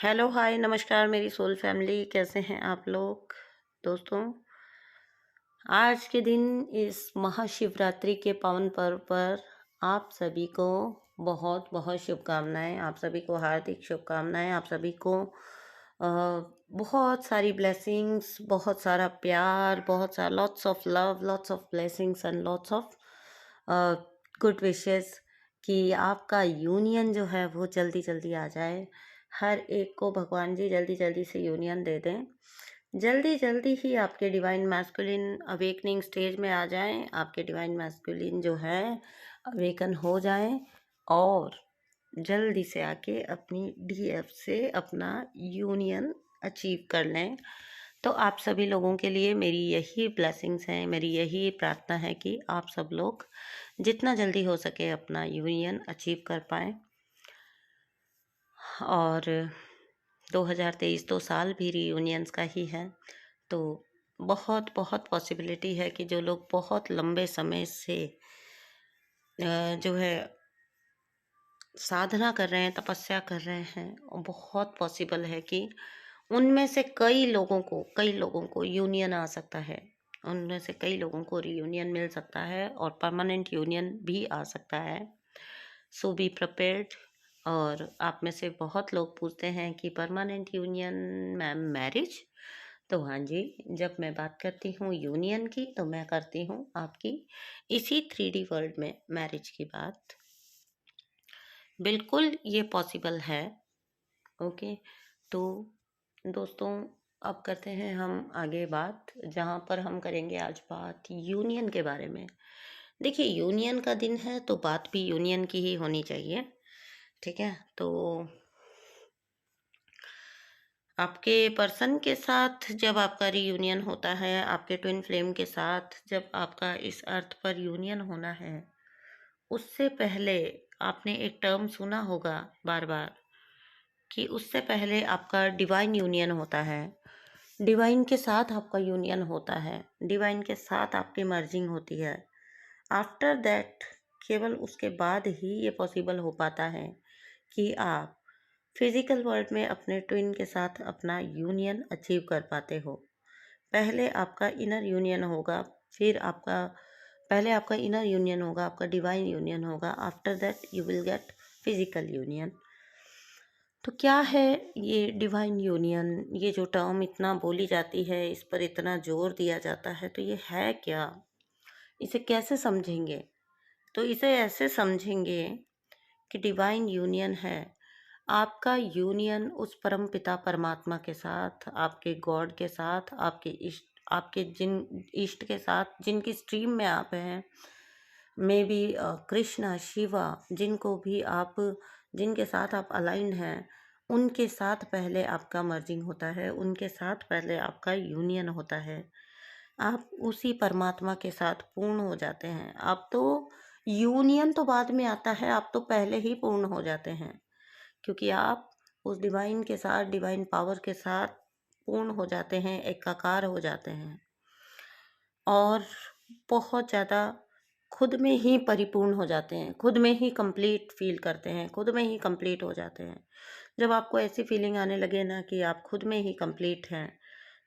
Hello hi नमस्कार मेरी soul family, कैसे हैं आप लोग। दोस्तों, आज के दिन इस महाशिवरात्रि के पावन पर्व पर आप सभी को बहुत बहुत शुभकामनाएं। आप सभी को हार्दिक शुभकामनाएं। आप सभी को बहुत सारी ब्लेसिंग्स, बहुत सारा प्यार, बहुत सारा lots of love, lots of blessings and lots of good wishes कि आपका यूनियन जो है वो जल्दी जल्दी आ जाए। हर एक को भगवान जी जल्दी जल्दी से यूनियन दे दें। जल्दी जल्दी ही आपके डिवाइन मैस्कुलिन अवेकनिंग स्टेज में आ जाएं। आपके डिवाइन मैस्कुलिन जो है अवेकन हो जाएं और जल्दी से आके अपनी डीएफ से अपना यूनियन अचीव कर लें। तो आप सभी लोगों के लिए मेरी यही ब्लेसिंग्स हैं, मेरी यही प्रार्थना है कि आप सब लोग जितना जल्दी हो सके अपना यूनियन अचीव कर पाएँ। और 2023 तो साल भी रीयूनियंस का ही है, तो बहुत बहुत पॉसिबिलिटी है कि जो लोग बहुत लंबे समय से जो है साधना कर रहे हैं, तपस्या कर रहे हैं, और बहुत पॉसिबल है कि उनमें से कई लोगों को यूनियन आ सकता है। उनमें से कई लोगों को रीयूनियन मिल सकता है और परमानेंट यूनियन भी आ सकता है। सो बी प्रिपेयर्ड। और आप में से बहुत लोग पूछते हैं कि परमानेंट यूनियन मैम मैरिज। तो हाँ जी, जब मैं बात करती हूँ यूनियन की तो मैं करती हूँ आपकी इसी 3D वर्ल्ड में मैरिज की बात। बिल्कुल ये पॉसिबल है। ओके, तो दोस्तों, अब करते हैं हम आगे बात, जहाँ पर हम करेंगे आज बात यूनियन के बारे में। देखिए, यूनियन का दिन है तो बात भी यूनियन की ही होनी चाहिए। ठीक है, तो आपके पर्सन के साथ जब आपका रीयूनियन होता है, आपके ट्विन फ्लेम के साथ जब आपका इस अर्थ पर यूनियन होना है, उससे पहले आपने एक टर्म सुना होगा बार बार कि उससे पहले आपका डिवाइन यूनियन होता है। डिवाइन के साथ आपका यूनियन होता है, डिवाइन के साथ आपकी मर्जिंग होती है। आफ्टर दैट, केवल उसके बाद ही ये पॉसिबल हो पाता है कि आप फिजिकल वर्ल्ड में अपने ट्विन के साथ अपना यूनियन अचीव कर पाते हो। पहले आपका इनर यूनियन होगा, फिर आपका पहले आपका इनर यूनियन होगा, आपका डिवाइन यूनियन होगा। After that you will get physical union. तो क्या है ये डिवाइन यूनियन? ये जो टर्म इतना बोली जाती है, इस पर इतना जोर दिया जाता है, तो ये है क्या? इसे कैसे समझेंगे? तो इसे ऐसे समझेंगे कि डिवाइन यूनियन है आपका यूनियन उस परम पिता परमात्मा के साथ, आपके गॉड के साथ, आपके जिन इष्ट के साथ, जिनकी स्ट्रीम में आप हैं। मे बी कृष्णा, शिवा, जिनको भी आप जिनके साथ आप अलाइंड हैं, उनके साथ पहले आपका मर्जिंग होता है, उनके साथ पहले आपका यूनियन होता है। आप उसी परमात्मा के साथ पूर्ण हो जाते हैं। आप तो यूनियन तो बाद में आता है, आप तो पहले ही पूर्ण हो जाते हैं, क्योंकि आप उस डिवाइन के साथ, डिवाइन पावर के साथ पूर्ण हो जाते हैं, एकाकार हो जाते हैं और बहुत ज़्यादा खुद में ही परिपूर्ण हो जाते हैं, खुद में ही कंप्लीट फील करते हैं, खुद में ही कंप्लीट हो जाते हैं। जब आपको ऐसी फीलिंग आने लगे ना कि आप खुद में ही कंप्लीट हैं,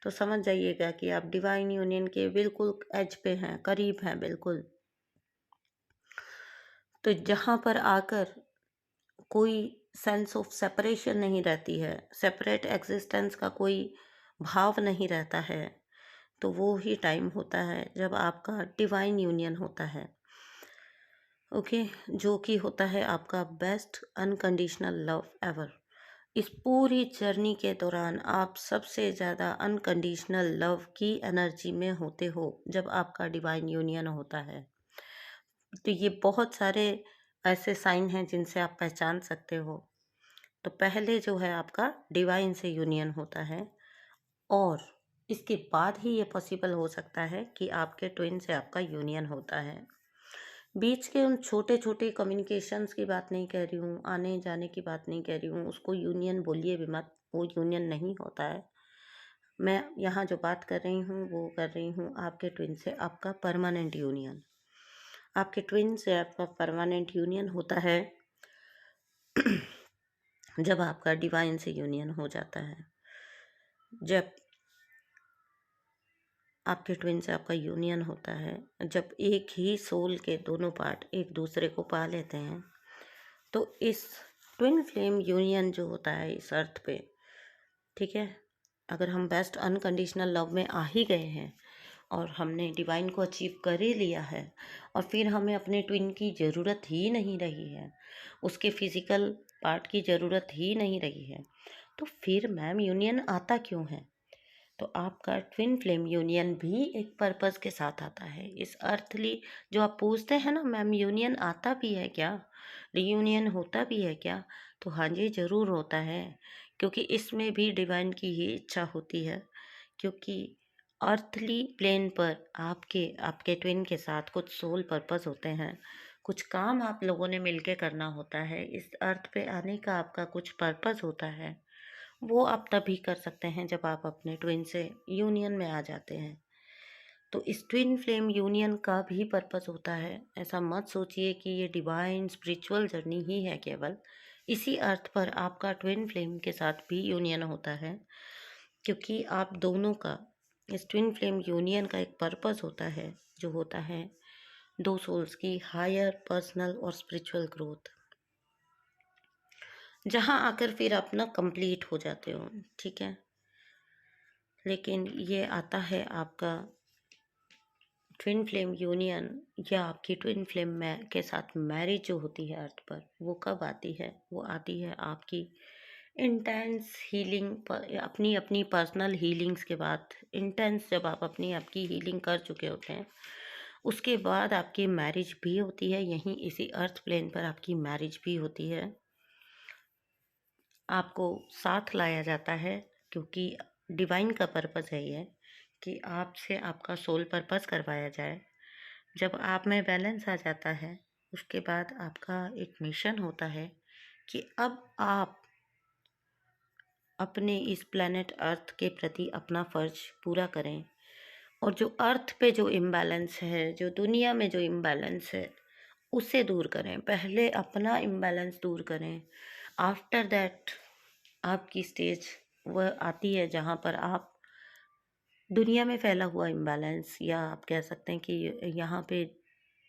तो समझ जाइएगा कि आप डिवाइन यूनियन के बिल्कुल एज पे हैं, करीब हैं बिल्कुल। तो जहाँ पर आकर कोई सेंस ऑफ सेपरेशन नहीं रहती है, सेपरेट एग्जिस्टेंस का कोई भाव नहीं रहता है, तो वो ही टाइम होता है जब आपका डिवाइन यूनियन होता है। ओके, जो कि होता है आपका बेस्ट अनकंडीशनल लव एवर। इस पूरी जर्नी के दौरान आप सबसे ज़्यादा अनकंडीशनल लव की एनर्जी में होते हो जब आपका डिवाइन यूनियन होता है। तो ये बहुत सारे ऐसे साइन हैं जिनसे आप पहचान सकते हो। तो पहले जो है आपका डिवाइन से यूनियन होता है और इसके बाद ही ये पॉसिबल हो सकता है कि आपके ट्विन से आपका यूनियन होता है। बीच के उन छोटे छोटे कम्युनिकेशंस की बात नहीं कह रही हूँ, आने जाने की बात नहीं कह रही हूँ, उसको यूनियन बोलिए भी मत, वो यूनियन नहीं होता है। मैं यहाँ जो बात कर रही हूँ वो कर रही हूँ आपके ट्विन से आपका परमानेंट यूनियन। आपके ट्विन से आपका परमानेंट यूनियन होता है जब आपका डिवाइन से यूनियन हो जाता है, जब आपके ट्विन से आपका यूनियन होता है, जब एक ही सोल के दोनों पार्ट एक दूसरे को पा लेते हैं, तो इस ट्विन फ्लेम यूनियन जो होता है इस अर्थ पे, ठीक है, अगर हम बेस्ट अनकंडीशनल लव में आ ही गए हैं और हमने डिवाइन को अचीव कर ही लिया है और फिर हमें अपने ट्विन की ज़रूरत ही नहीं रही है, उसके फिजिकल पार्ट की ज़रूरत ही नहीं रही है, तो फिर मैम यूनियन आता क्यों है? तो आपका ट्विन फ्लेम यूनियन भी एक पर्पस के साथ आता है। इस अर्थली जो आप पूछते हैं ना मैम यूनियन आता भी है क्या, रियूनियन होता भी है क्या, तो हाँ जी ज़रूर होता है, क्योंकि इसमें भी डिवाइन की ही इच्छा होती है। क्योंकि अर्थली प्लेन पर आपके आपके ट्विन के साथ कुछ सोल पर्पस होते हैं, कुछ काम आप लोगों ने मिलके करना होता है, इस अर्थ पे आने का आपका कुछ पर्पस होता है, वो आप तभी कर सकते हैं जब आप अपने ट्विन से यूनियन में आ जाते हैं। तो इस ट्विन फ्लेम यूनियन का भी पर्पस होता है। ऐसा मत सोचिए कि ये डिवाइन स्पिरिचुअल जर्नी ही है केवल, इसी अर्थ पर आपका ट्विन फ्लेम के साथ भी यूनियन होता है, क्योंकि आप दोनों का इस ट्विन फ्लेम यूनियन का एक पर्पस होता है, जो होता है दो सोल्स की हायर पर्सनल और स्पिरिचुअल ग्रोथ, जहाँ आकर फिर आप ना कंप्लीट हो जाते हो, ठीक है। लेकिन ये आता है आपका ट्विन फ्लेम यूनियन या आपकी ट्विन फ्लेम में के साथ मैरिज जो होती है अर्थ पर, वो कब आती है? वो आती है आपकी इंटेंस हीलिंग पर, अपनी अपनी पर्सनल हीलिंग्स के बाद, इंटेंस जब आप अपनी आपकी हीलिंग कर चुके होते हैं, उसके बाद आपकी मैरिज भी होती है, यहीं इसी अर्थ प्लेन पर आपकी मैरिज भी होती है। आपको साथ लाया जाता है, क्योंकि डिवाइन का पर्पस है ये कि आपसे आपका सोल पर्पस करवाया जाए। जब आप में बैलेंस आ जाता है, उसके बाद आपका एक मिशन होता है कि अब आप अपने इस प्लेनेट अर्थ के प्रति अपना फ़र्ज पूरा करें, और जो अर्थ पे जो इम्बैलेंस है, जो दुनिया में जो इम्बैलेंस है, उसे दूर करें। पहले अपना इम्बैलेंस दूर करें, आफ्टर दैट आपकी स्टेज वह आती है जहाँ पर आप दुनिया में फैला हुआ इम्बैलेंस, या आप कह सकते हैं कि यहाँ पे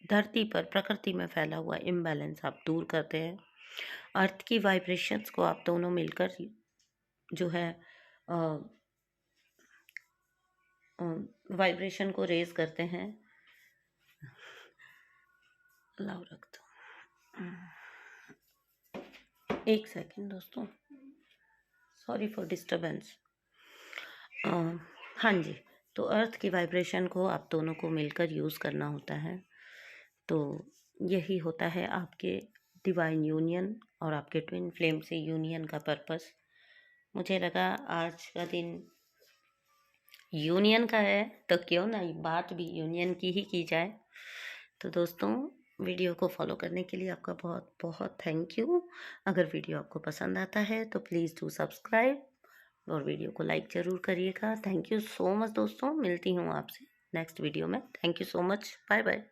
धरती पर प्रकृति में फैला हुआ इम्बैलेंस आप दूर करते हैं। अर्थ की वाइब्रेशंस को आप दोनों मिलकर जो है वाइब्रेशन को रेज करते हैं। लाओ रख दो, एक सेकेंड दोस्तों, सॉरी फॉर डिस्टरबेंस। हाँ जी, तो अर्थ की वाइब्रेशन को आप दोनों को मिलकर यूज़ करना होता है। तो यही होता है आपके डिवाइन यूनियन और आपके ट्विन फ्लेम से यूनियन का पर्पस। मुझे लगा आज का दिन यूनियन का है, तो क्यों ना बात भी यूनियन की ही की जाए। तो दोस्तों, वीडियो को फॉलो करने के लिए आपका बहुत बहुत थैंक यू। अगर वीडियो आपको पसंद आता है तो प्लीज़ डू सब्सक्राइब और वीडियो को लाइक ज़रूर करिएगा। थैंक यू सो मच दोस्तों, मिलती हूँ आपसे नेक्स्ट वीडियो में। Thank you so much, bye bye.